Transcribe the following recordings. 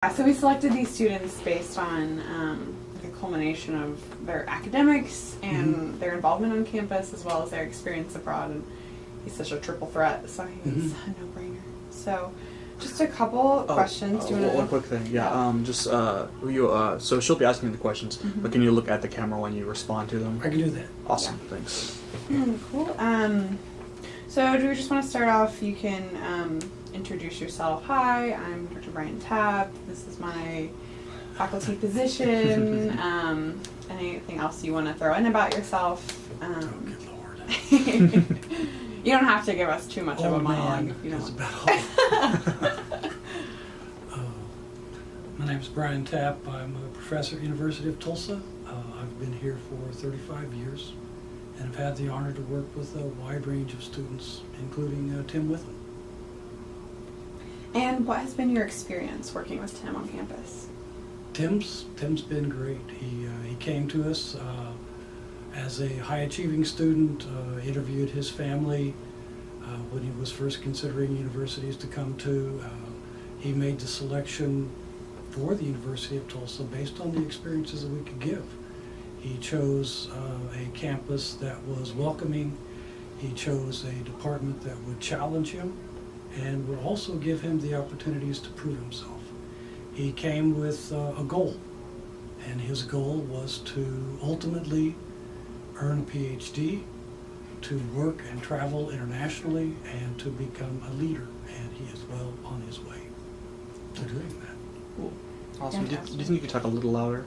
So we selected these students based on the culmination of their academics and their involvement on campus, as well as their experience abroad. And he's such a triple threat, so he's a no-brainer. So, just a couple questions. Do you want to? One quick thing, so she'll be asking the questions, but can you look at the camera when you respond to them? I can do that. Awesome, thanks. Cool. So do we just want to start off? You can introduce yourself. Hi, I'm Dr. Bryan Tapp. This is my faculty position. Anything else you want to throw in about yourself? Oh, good Lord. You don't have to give us too much of a monologue if you don't. My name is Bryan Tapp. I'm a professor at University of Tulsa. I've been here for 35 years and have had the honor to work with a wide range of students, including Tim Witham. And what has been your experience working with Tim on campus? Tim's been great. He came to us as a high-achieving student, interviewed his family when he was first considering universities to come to. He made the selection for the University of Tulsa based on the experiences that we could give. He chose a campus that was welcoming. He chose a department that would challenge him and would also give him the opportunities to prove himself. He came with a goal, and his goal was to ultimately earn a PhD, to work and travel internationally, and to become a leader, and he is well on his way to doing that. Cool. Awesome. Do you think you could talk a little louder?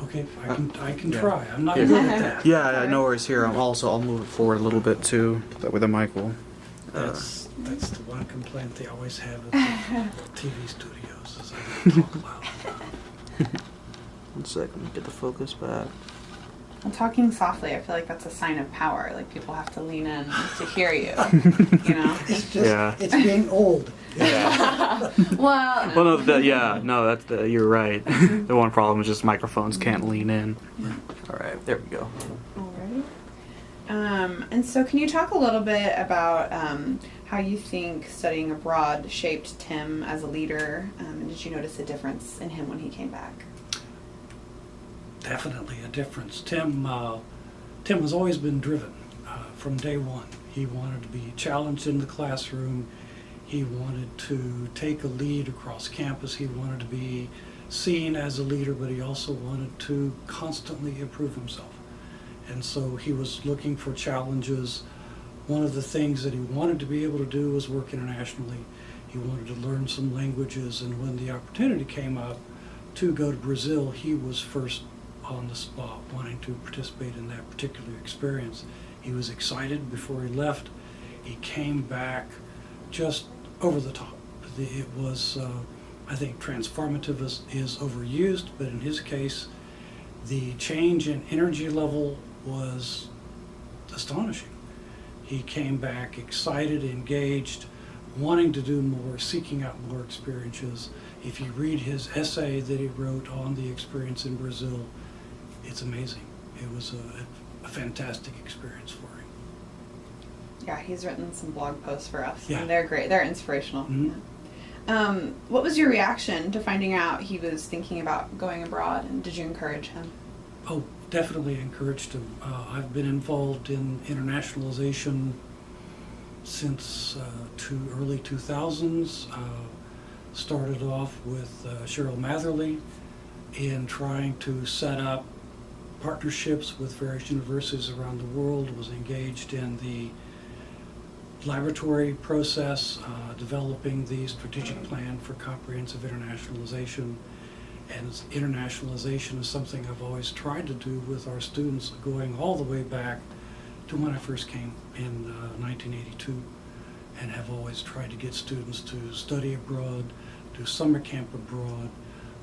Okay, I can try. I'm not good at that. Yeah, no worries here. I'll move it forward a little bit too, that way the mic will. That's the one complaint they always have at the TV studios, is I don't talk loud. 1 second, get the focus back. I'm talking softly. I feel like that's a sign of power. Like people have to lean in to hear you. You know. It's just it's being old. Yeah. You're right. The one problem is just microphones can't lean in. Yeah. All right, there we go. Alright. And so can you talk a little bit about how you think studying abroad shaped Tim as a leader? And did you notice a difference in him when he came back? Definitely a difference. Tim has always been driven from day one. He wanted to be challenged in the classroom. He wanted to take a lead across campus. He wanted to be seen as a leader, but he also wanted to constantly improve himself. And so he was looking for challenges. One of the things that he wanted to be able to do was work internationally. He wanted to learn some languages, and when the opportunity came up to go to Brazil, he was first on the spot wanting to participate in that particular experience. He was excited before he left. He came back just over the top. It was, I think transformative is overused, but in his case, the change in energy level was astonishing. He came back excited, engaged, wanting to do more, seeking out more experiences. If you read his essay that he wrote on the experience in Brazil, it's amazing. It was a fantastic experience for him. Yeah, he's written some blog posts for us, Yeah. and they're great. They're inspirational. Mm-hmm. What was your reaction to finding out he was thinking about going abroad, and did you encourage him? Oh, definitely encouraged him. I've been involved in internationalization since early 2000s. Started off with Cheryl Matherly in trying to set up partnerships with various universities around the world, was engaged in the laboratory process, developing the strategic plan for comprehensive internationalization. And internationalization is something I've always tried to do with our students, going all the way back to when I first came in 1982, and have always tried to get students to study abroad, do summer camp abroad,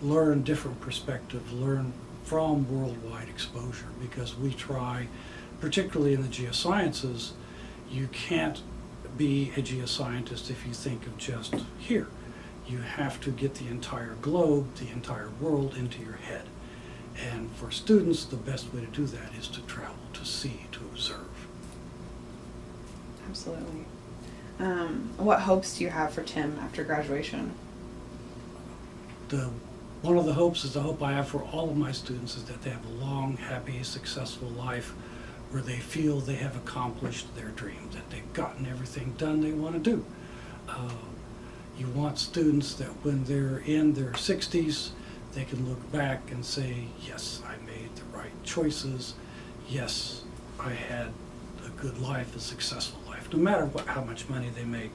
learn different perspectives, learn from worldwide exposure, because we try, particularly in the geosciences, you can't be a geoscientist if you think of just here. You have to get the entire globe, the entire world into your head. And for students, the best way to do that is to travel, to see, to observe. Absolutely. What hopes do you have for Tim after graduation? one of the hopes is the hope I have for all of my students is that they have a long, happy, successful life where they feel they have accomplished their dreams, that they've gotten everything done they want to do. You want students that when they're in their 60s, they can look back and say, yes, I made the right choices. Yes, I had a good life, a successful life. No matter how much money they make,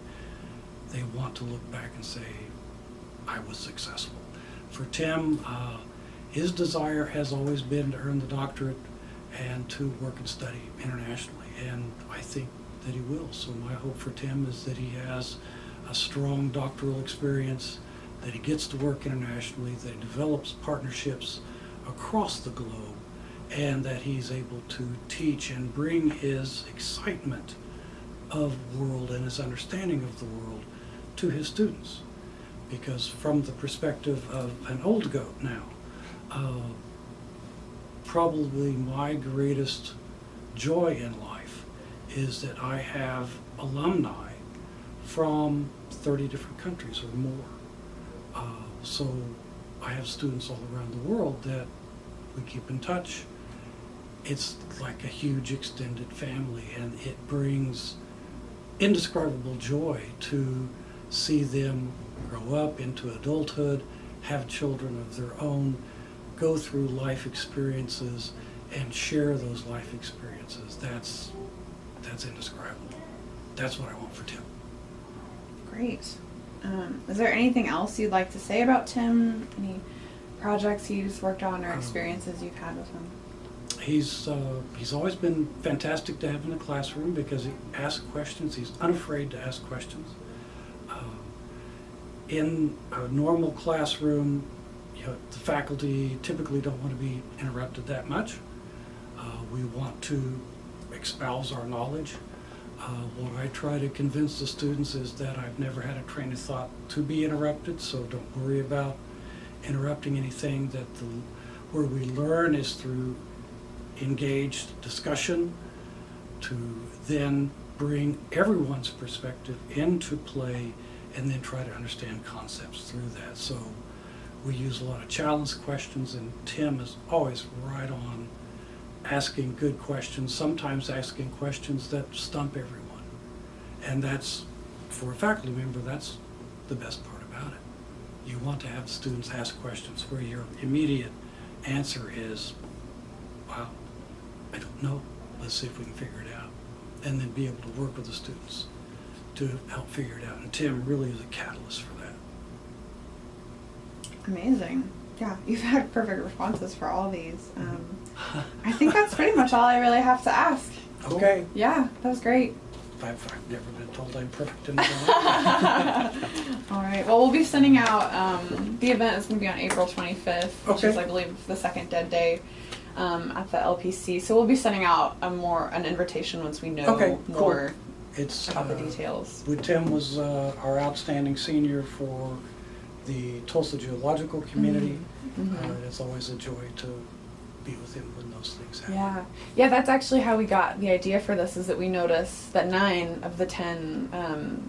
they want to look back and say, I was successful. For Tim, his desire has always been to earn the doctorate and to work and study internationally, and I think that he will. So my hope for Tim is that he has a strong doctoral experience, that he gets to work internationally, that he develops partnerships across the globe, and that he's able to teach and bring his excitement of the world and his understanding of the world to his students. Because from the perspective of an old goat now, probably my greatest joy in life is that I have alumni from 30 different countries or more. So I have students all around the world that we keep in touch. It's like a huge extended family, and it brings indescribable joy to see them grow up into adulthood, have children of their own, go through life experiences, and share those life experiences. That's indescribable. That's what I want for Tim. Great. Is there anything else you'd like to say about Tim? Any projects he's worked on or experiences you've had with him? He's always been fantastic to have in the classroom because he asks questions. He's unafraid to ask questions. In a normal classroom, the faculty typically don't want to be interrupted that much. We want to espouse our knowledge. What I try to convince the students is that I've never had a train of thought to be interrupted, so don't worry about interrupting anything. Where we learn is through engaged discussion, to then bring everyone's perspective into play and then try to understand concepts through that. So we use a lot of challenge questions, and Tim is always right on asking good questions, sometimes asking questions that stump everyone. And that's, for a faculty member, that's the best part about it. You want to have the students ask questions where your immediate answer is, wow, I don't know, let's see if we can figure it out. And then be able to work with the students to help figure it out. And Tim really is a catalyst for that. Amazing. Yeah, you've had perfect responses for all these. I think that's pretty much all I really have to ask. Okay. Yeah, that was great. I've never been told I'm perfect in my life. All right. Well, we'll be sending out, the event is going to be on April 25th, which Okay. is, I believe, the second dead day at the LPC. So we'll be sending out an invitation once we know Okay, cool. more It's about the details. Tim was our outstanding senior for the Tulsa Geological Community. Mhm. It's always a joy to be with him when those things happen. Yeah, that's actually how we got the idea for this, is that we noticed that 9 of the 10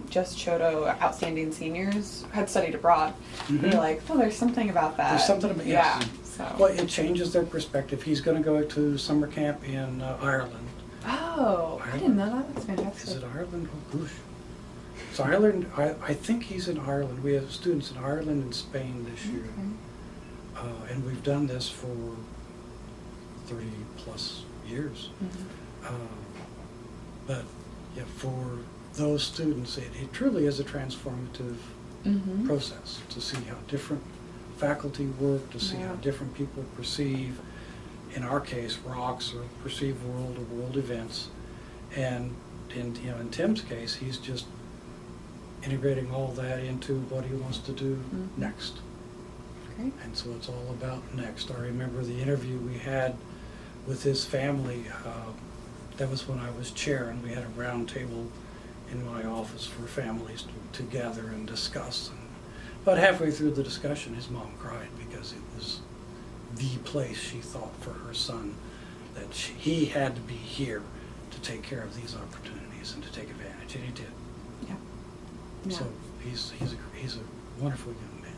Just Chodo outstanding seniors had studied abroad. We were like, oh, there's something about that. There's something about Yeah, yes. so. Well, it changes their perspective. He's going to go to summer camp in Ireland. Oh, I didn't know that. That's fantastic. Is it Ireland? Oh, gosh. It's Ireland. I think he's in Ireland. We have students in Ireland and Spain this year. Okay. And we've done this for 30 plus years. But yeah, for those students, it truly is a transformative process to see how different faculty work, to see how different people perceive, in our case, rocks, or perceive world or world events. And in Tim's case, he's just integrating all that into what he wants to do next. Great. And so it's all about next. I remember the interview we had with his family. That was when I was chair, and we had a round table in my office for families to gather and discuss. And about halfway through the discussion, his mom cried because it was the place she thought for her son, that he had to be here to take care of these opportunities and to take advantage, and he did. Yeah. So he's a wonderful young man.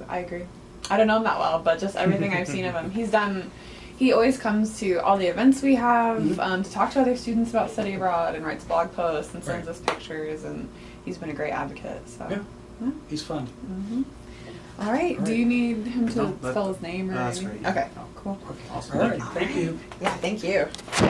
I agree. I don't know him that well, but just everything I've seen of him, he always comes to all the events we have to talk to other students about study abroad and writes blog posts and sends us pictures, and he's been a great advocate. So Yeah. He's fun. All right. Do you need him to No, spell his name or that's anything? great. Okay. No. Cool. Awesome. All right. Thank you. Yeah. Thank you.